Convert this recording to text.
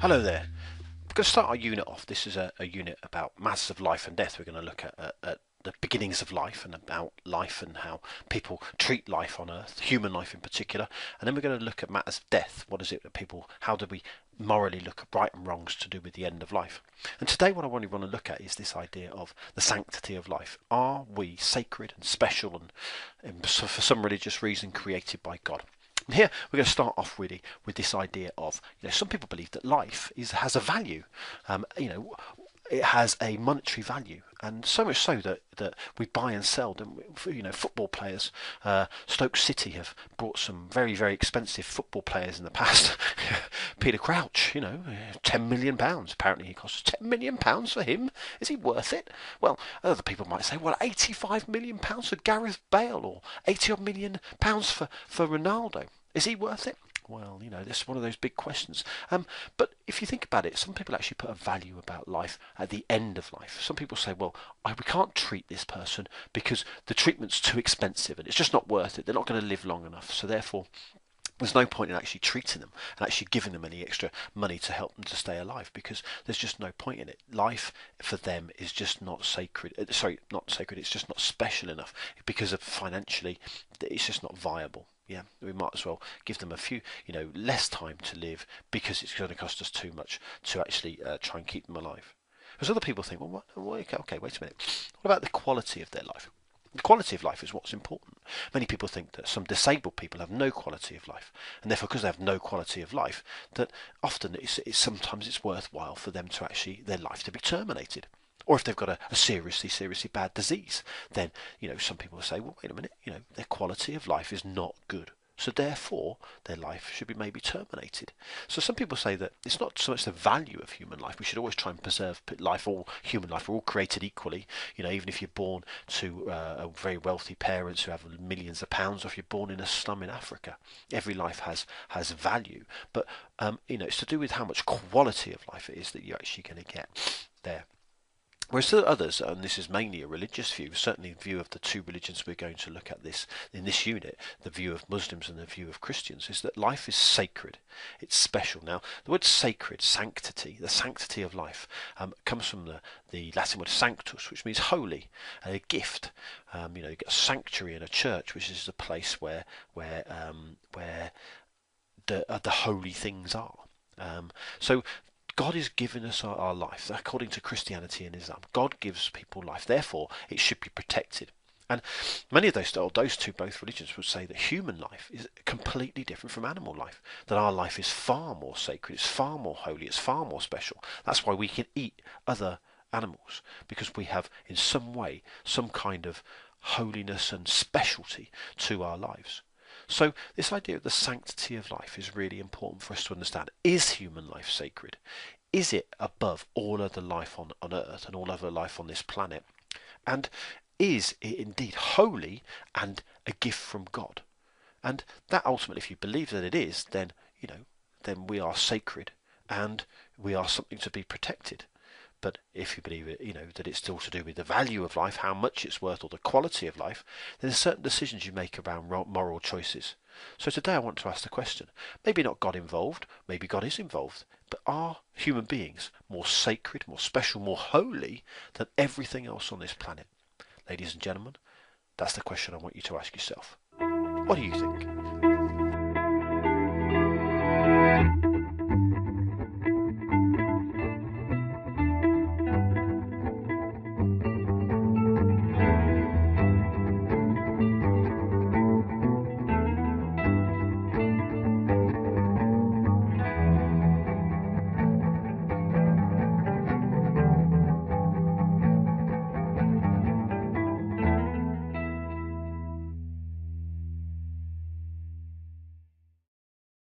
Hello there. We're going to start our unit off. This is a unit about matters of life and death. We're going to look at the beginnings of life and about life and how people treat life on earth, human life in particular. And then we're going to look at matters of death. What is it that people, how do we morally look at right and wrongs to do with the end of life? And today what I really want to look at is this idea of the sanctity of life. Are we sacred and special and for some religious reason created by God? And here we're going to start off really with this idea of, some people believe that life has a value. It has a monetary value, and so much so that we buy and sell them. Football players. Stoke City have brought some very, very expensive football players in the past. Peter Crouch, £10 million. Apparently he costs £10 million for him. Is he worth it? Well, other people might say, well, £85 million for Gareth Bale, or 80 odd million pounds for Ronaldo. Is he worth it? Well, this is one of those big questions. But if you think about it, some people actually put a value about life at the end of life. Some people say, well, we can't treat this person because the treatment's too expensive and it's just not worth it. They're not going to live long enough. So therefore, there's no point in actually treating them and actually giving them any extra money to help them to stay alive, because there's just no point in it. Life for them is just not sacred. Sorry, not sacred. It's just not special enough because of financially, it's just not viable. Yeah, we might as well give them a few, less time to live because it's going to cost us too much to actually try and keep them alive. Because other people think, well, okay, wait a minute. What about the quality of their life? The quality of life is what's important. Many people think that some disabled people have no quality of life, and therefore, because they have no quality of life, that often sometimes it's worthwhile for them to actually their life to be terminated. Or if they've got a seriously bad disease, then some people say, well, wait a minute, their quality of life is not good. So therefore, their life should be maybe terminated. So some people say that it's not so much the value of human life. We should always try and preserve life. All human life, we're all created equally. Even if you're born to a very wealthy parents who have millions of pounds, or if you're born in a slum in Africa, every life has value. But it's to do with how much quality of life it is that you're actually going to get there. Whereas to others, and this is mainly a religious view, certainly the view of the two religions we're going to look at this in this unit, the view of Muslims and the view of Christians, is that life is sacred. It's special. Now, the word sacred, sanctity, the sanctity of life, comes from the Latin word sanctus, which means holy, a gift. You get a sanctuary in a church, which is a place where the holy things are. So God has given us our life, according to Christianity and Islam. God gives people life, therefore it should be protected. And many of those both religions would say that human life is completely different from animal life, that our life is far more sacred, it's far more holy, it's far more special. That's why we can eat other animals, because we have in some way some kind of holiness and specialty to our lives. So this idea of the sanctity of life is really important for us to understand. Is human life sacred? Is it above all other life on earth and all other life on this planet? And is it indeed holy and a gift from God? And that ultimately, if you believe that it is, then then we are sacred and we are something to be protected. But if you believe it, that it's still to do with the value of life, how much it's worth, or the quality of life, then there's certain decisions you make around moral choices. So today I want to ask the question, maybe not God involved, maybe God is involved, but are human beings more sacred, more special, more holy than everything else on this planet? Ladies and gentlemen, that's the question I want you to ask yourself. What do you think?